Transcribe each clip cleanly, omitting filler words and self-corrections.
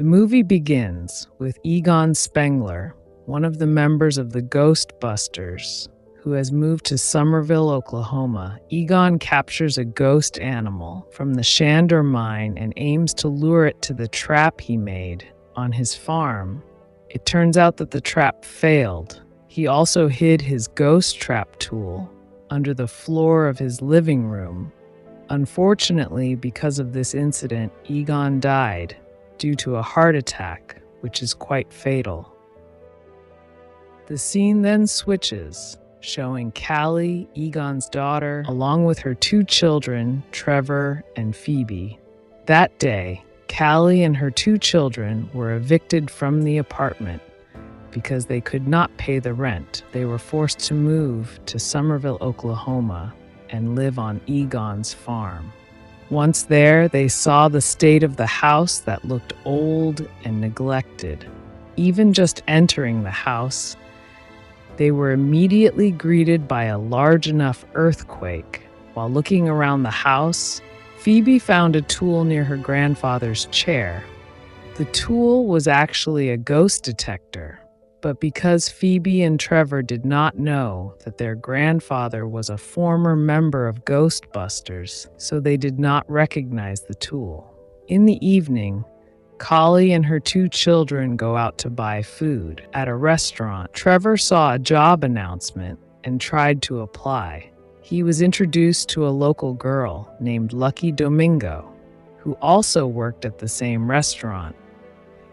The movie begins with Egon Spengler, one of the members of the Ghostbusters, who has moved to Somerville, Oklahoma. Egon captures a ghost animal from the Shandor mine and aims to lure it to the trap he made on his farm. It turns out that the trap failed. He also hid his ghost trap tool under the floor of his living room. Unfortunately, because of this incident, Egon died due to a heart attack, which is quite fatal. The scene then switches, showing Callie, Egon's daughter, along with her two children, Trevor and Phoebe. That day, Callie and her two children were evicted from the apartment because they could not pay the rent. They were forced to move to Somerville, Oklahoma, and live on Egon's farm. Once there, they saw the state of the house that looked old and neglected. Even just entering the house, they were immediately greeted by a large enough earthquake. While looking around the house, Phoebe found a tool near her grandfather's chair. The tool was actually a ghost detector, but because Phoebe and Trevor did not know that their grandfather was a former member of Ghostbusters, so they did not recognize the tool. In the evening, Callie and her two children go out to buy food. At a restaurant, Trevor saw a job announcement and tried to apply. He was introduced to a local girl named Lucky Domingo, who also worked at the same restaurant.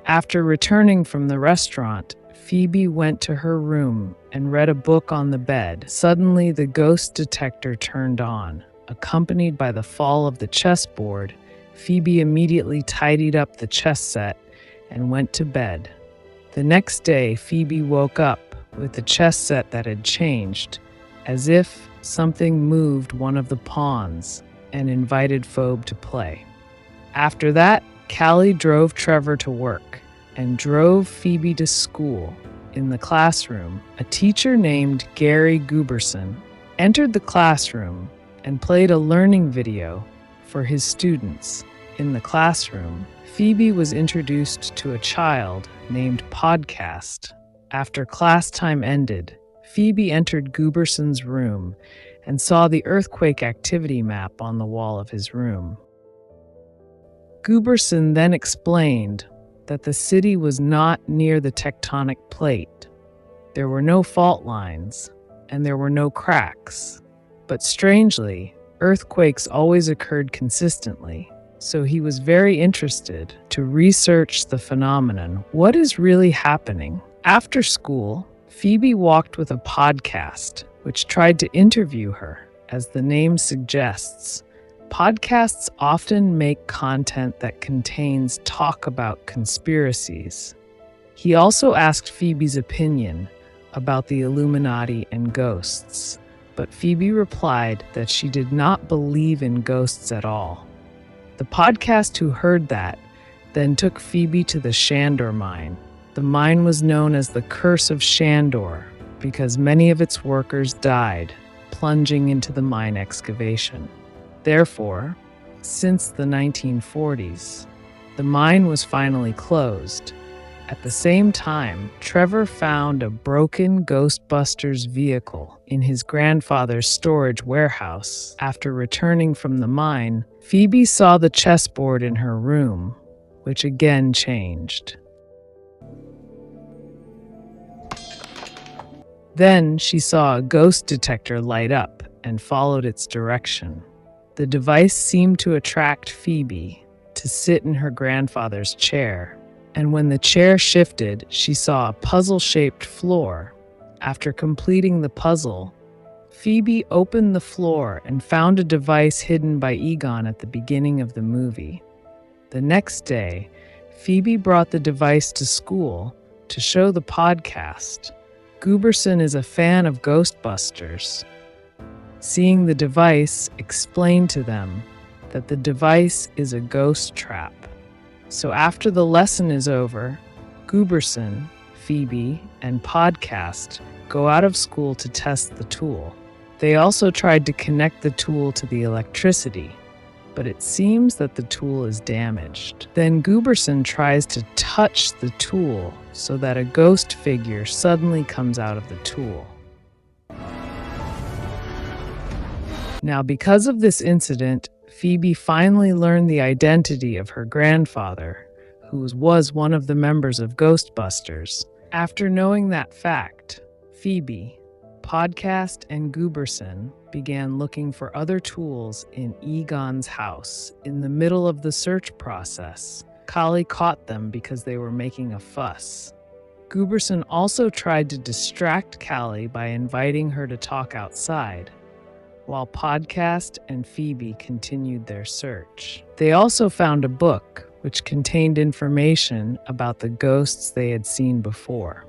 After returning from the restaurant, Phoebe went to her room and read a book on the bed. Suddenly, the ghost detector turned on. Accompanied by the fall of the chessboard, Phoebe immediately tidied up the chess set and went to bed. The next day, Phoebe woke up with the chess set that had changed, as if something moved one of the pawns and invited Phoebe to play. After that, Callie drove Trevor to work and drove Phoebe to school. In the classroom, a teacher named Gary Guberson entered the classroom and played a learning video for his students. In the classroom, Phoebe was introduced to a child named Podcast. After class time ended, Phoebe entered Guberson's room and saw the earthquake activity map on the wall of his room. Guberson then explained that the city was not near the tectonic plate. There were no fault lines, and there were no cracks. But strangely, earthquakes always occurred consistently, so he was very interested to research the phenomenon. What is really happening? After school, Phoebe walked with a podcast, which tried to interview her. As the name suggests, podcasts often make content that contains talk about conspiracies. He also asked Phoebe's opinion about the Illuminati and ghosts, but Phoebe replied that she did not believe in ghosts at all. The podcast who heard that then took Phoebe to the Shandor mine. The mine was known as the Curse of Shandor because many of its workers died plunging into the mine excavation. Therefore, since the 1940s, the mine was finally closed. At the same time, Trevor found a broken Ghostbusters vehicle in his grandfather's storage warehouse. After returning from the mine, Phoebe saw the chessboard in her room, which again changed. Then she saw a ghost detector light up and followed its direction. The device seemed to attract Phoebe to sit in her grandfather's chair, and when the chair shifted, she saw a puzzle-shaped floor. After completing the puzzle, Phoebe opened the floor and found a device hidden by Egon at the beginning of the movie. The next day, Phoebe brought the device to school to show the podcast. Guberson is a fan of Ghostbusters. Seeing the device explained to them that the device is a ghost trap. So after the lesson is over, Guberson, Phoebe, and Podcast go out of school to test the tool. They also tried to connect the tool to the electricity, but it seems that the tool is damaged. Then Gooberson tries to touch the tool so that a ghost figure suddenly comes out of the tool. Now, because of this incident, Phoebe finally learned the identity of her grandfather, who was one of the members of Ghostbusters. After knowing that fact, Phoebe, Podcast, and Gooberson began looking for other tools in Egon's house. In the middle of the search process, Kali caught them because they were making a fuss. Gooberson also tried to distract Kali by inviting her to talk outside, while Podcast and Phoebe continued their search. They also found a book which contained information about the ghosts they had seen before.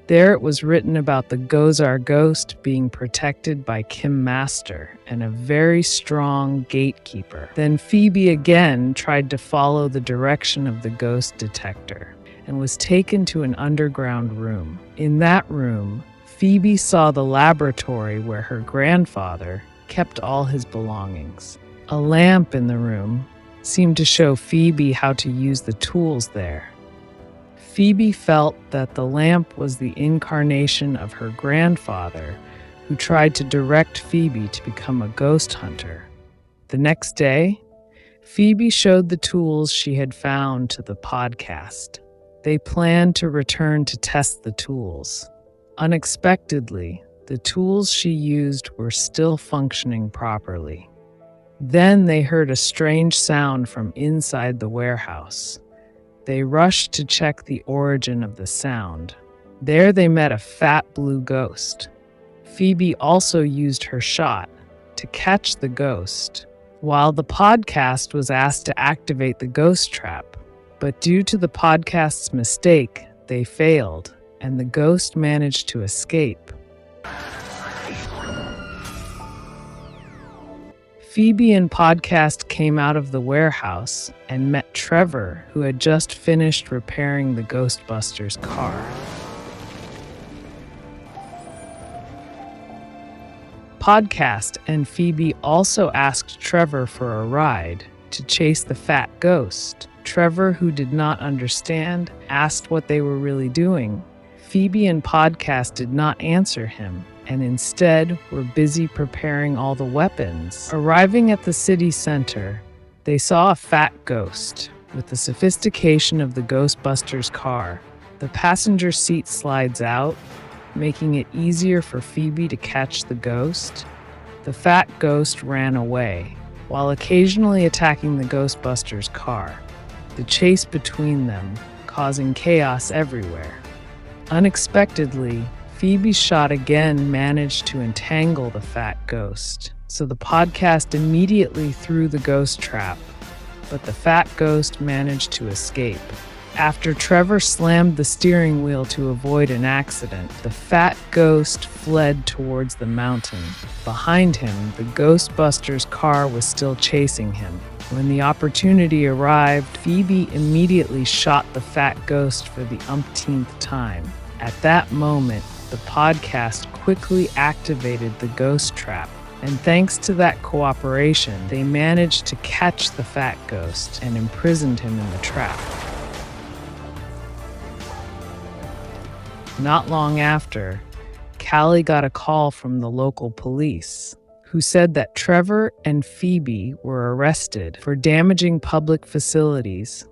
There it was written about the Gozar ghost being protected by Kim Master and a very strong gatekeeper. Then Phoebe again tried to follow the direction of the ghost detector and was taken to an underground room. In that room, Phoebe saw the laboratory where her grandfather kept all his belongings. A lamp in the room seemed to show Phoebe how to use the tools there. Phoebe felt that the lamp was the incarnation of her grandfather, who tried to direct Phoebe to become a ghost hunter. The next day, Phoebe showed the tools she had found to the Podcast. They planned to return to test the tools. Unexpectedly, the tools she used were still functioning properly. Then they heard a strange sound from inside the warehouse. They rushed to check the origin of the sound. There they met a fat blue ghost. Phoebe also used her shot to catch the ghost, while the Podcast was asked to activate the ghost trap. But due to the Podcast's mistake, they failed, and the ghost managed to escape. Phoebe and Podcast came out of the warehouse and met Trevor, who had just finished repairing the Ghostbusters car. Podcast and Phoebe also asked Trevor for a ride to chase the fat ghost. Trevor, who did not understand, asked what they were really doing. Phoebe and Podcast did not answer him, and instead were busy preparing all the weapons. Arriving at the city center, they saw a fat ghost. With the sophistication of the Ghostbusters car, the passenger seat slides out, making it easier for Phoebe to catch the ghost. The fat ghost ran away, while occasionally attacking the Ghostbusters car, the chase between them causing chaos everywhere. Unexpectedly, Phoebe's shot again managed to entangle the fat ghost, so the Podcast immediately threw the ghost trap, but the fat ghost managed to escape. After Trevor slammed the steering wheel to avoid an accident, the fat ghost fled towards the mountain. Behind him, the Ghostbusters car was still chasing him. When the opportunity arrived, Phoebe immediately shot the fat ghost for the umpteenth time. At that moment, the Podcast quickly activated the ghost trap, and thanks to that cooperation, they managed to catch the fat ghost and imprisoned him in the trap. Not long after, Callie got a call from the local police, who said that Trevor and Phoebe were arrested for damaging public facilities.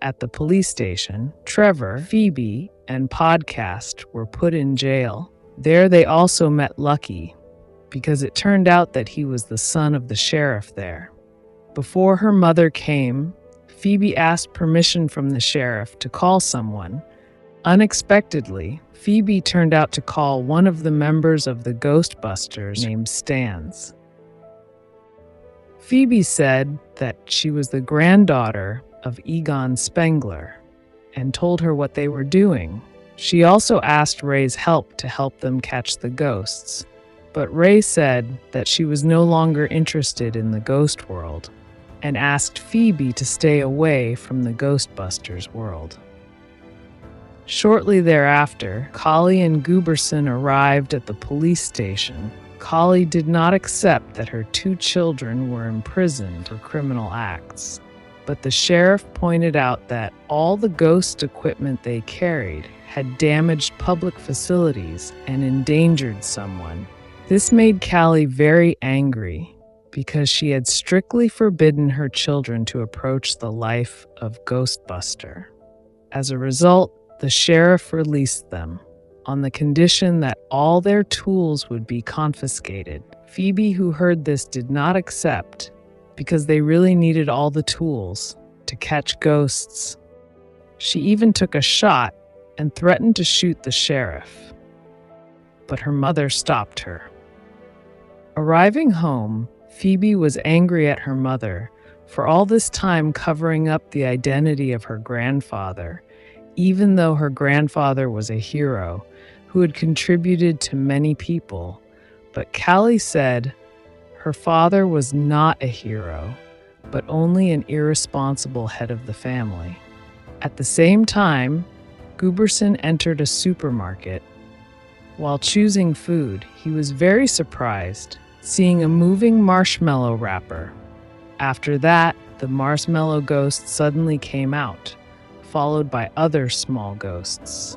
At the police station, Trevor, Phoebe, and Podcast were put in jail. There they also met Lucky, because it turned out that he was the son of the sheriff there. Before her mother came, Phoebe asked permission from the sheriff to call someone. Unexpectedly, Phoebe turned out to call one of the members of the Ghostbusters named Stans. Phoebe said that she was the granddaughter of Egon Spengler and told her what they were doing. She also asked Ray's help to help them catch the ghosts, but Ray said that she was no longer interested in the ghost world and asked Phoebe to stay away from the Ghostbusters world. Shortly thereafter, Collie and Gooberson arrived at the police station. Kali did not accept that her 2 children were imprisoned for criminal acts, but the sheriff pointed out that all the ghost equipment they carried had damaged public facilities and endangered someone. This made Callie very angry because she had strictly forbidden her children to approach the life of Ghostbuster. As a result, the sheriff released them on the condition that all their tools would be confiscated. Phoebe, who heard this, did not accept because they really needed all the tools to catch ghosts. She even took a shot and threatened to shoot the sheriff, but her mother stopped her. Arriving home, Phoebe was angry at her mother for all this time covering up the identity of her grandfather, even though her grandfather was a hero who had contributed to many people. But Callie said her father was not a hero, but only an irresponsible head of the family. At the same time, Gooberson entered a supermarket. While choosing food, he was very surprised seeing a moving marshmallow wrapper. After that, the marshmallow ghost suddenly came out, followed by other small ghosts.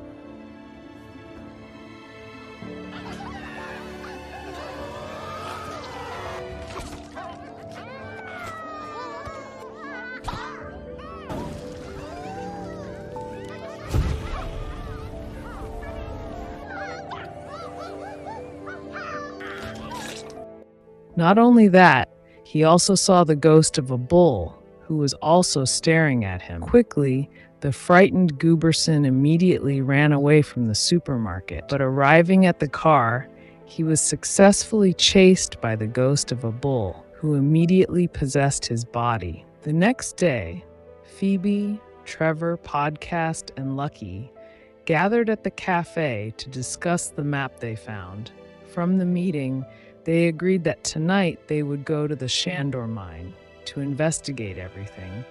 Not only that, he also saw the ghost of a bull, who was also staring at him. Quickly, the frightened Gooberson immediately ran away from the supermarket, but arriving at the car, he was successfully chased by the ghost of a bull, who immediately possessed his body. The next day, Phoebe, Trevor, Podcast, and Lucky gathered at the cafe to discuss the map they found. From the meeting, they agreed that tonight they would go to the Shandor mine to investigate everything.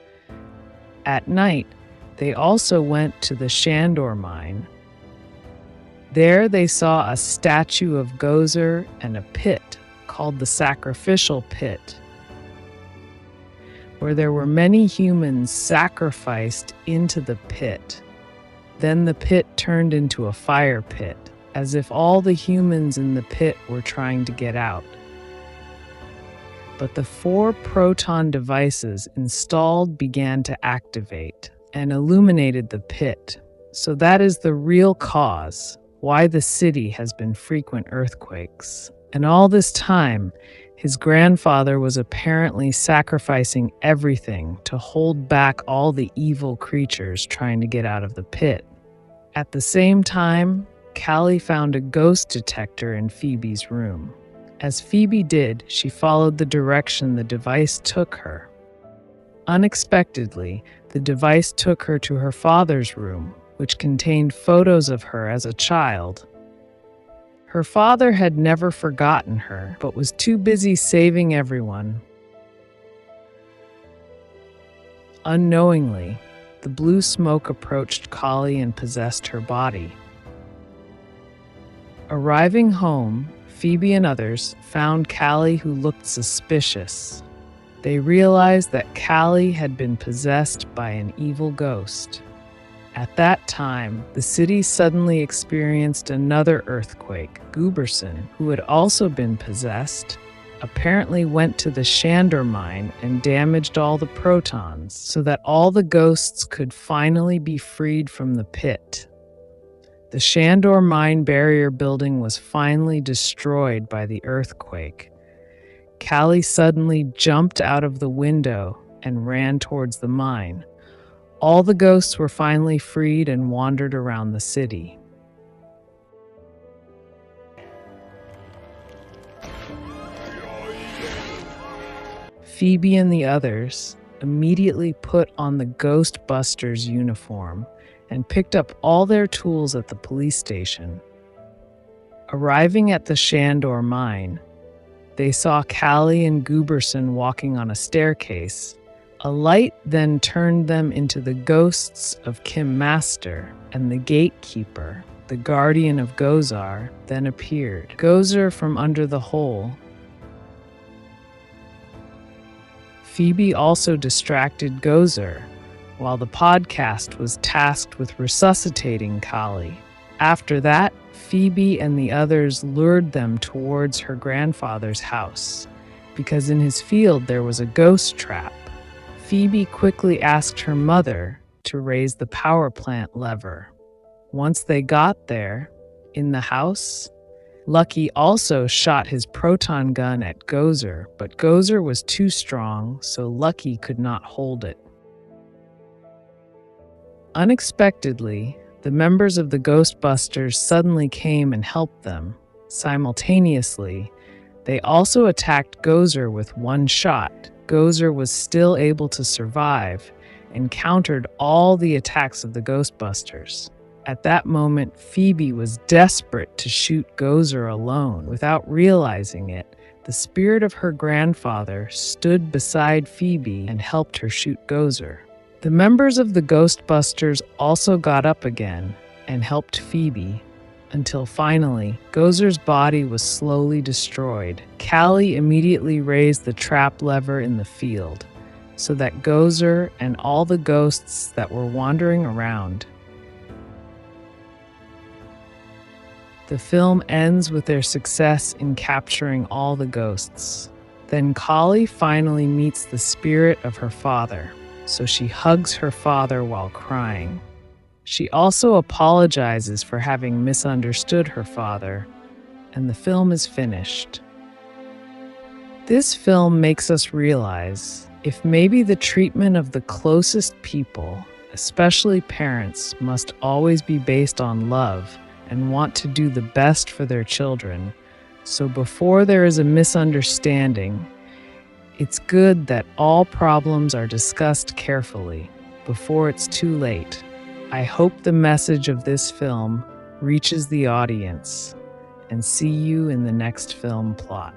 At night, they also went to the Shandor mine. There they saw a statue of Gozer and a pit called the Sacrificial Pit, where there were many humans sacrificed into the pit. Then the pit turned into a fire pit, as if all the humans in the pit were trying to get out. But the 4 proton devices installed began to activate and illuminated the pit. So that is the real cause why the city has been frequent earthquakes. And all this time, his grandfather was apparently sacrificing everything to hold back all the evil creatures trying to get out of the pit. At the same time, Callie found a ghost detector in Phoebe's room. As Phoebe did, she followed the direction the device took her. Unexpectedly, the device took her to her father's room, which contained photos of her as a child. Her father had never forgotten her, but was too busy saving everyone. Unknowingly, the blue smoke approached Callie and possessed her body. Arriving home, Phoebe and others found Callie, who looked suspicious. They realized that Callie had been possessed by an evil ghost. At that time, the city suddenly experienced another earthquake. Gooberson, who had also been possessed, apparently went to the Shandor mine and damaged all the protons so that all the ghosts could finally be freed from the pit. The Shandor mine barrier building was finally destroyed by the earthquake. Callie suddenly jumped out of the window and ran towards the mine. All the ghosts were finally freed and wandered around the city. Phoebe and the others immediately put on the Ghostbusters uniform and picked up all their tools at the police station. Arriving at the Shandor mine, they saw Callie and Gooberson walking on a staircase. A light then turned them into the ghosts of Kim Master and the gatekeeper. the guardian of Gozar, then appeared. Gozer from under the hole. Phoebe also distracted Gozer, while the podcast was tasked with resuscitating Kali. After that, Phoebe and the others lured them towards her grandfather's house, because in his field there was a ghost trap. Phoebe quickly asked her mother to raise the power plant lever. Once they got there, in the house, Lucky also shot his proton gun at Gozer, but Gozer was too strong, so Lucky could not hold it. Unexpectedly, the members of the Ghostbusters suddenly came and helped them. Simultaneously, they also attacked Gozer with one shot. Gozer was still able to survive and countered all the attacks of the Ghostbusters. At that moment, Phoebe was desperate to shoot Gozer alone. Without realizing it, the spirit of her grandfather stood beside Phoebe and helped her shoot Gozer. The members of the Ghostbusters also got up again and helped Phoebe, until finally, Gozer's body was slowly destroyed. Callie immediately raised the trap lever in the field, so that Gozer and all the ghosts that were wandering around. The film ends with their success in capturing all the ghosts. Then Kali finally meets the spirit of her father, so she hugs her father while crying. She also apologizes for having misunderstood her father, and the film is finished. This film makes us realize if maybe the treatment of the closest people, especially parents, must always be based on love and want to do the best for their children. So before there is a misunderstanding, it's good that all problems are discussed carefully before it's too late. I hope the message of this film reaches the audience, and see you in the next film plot.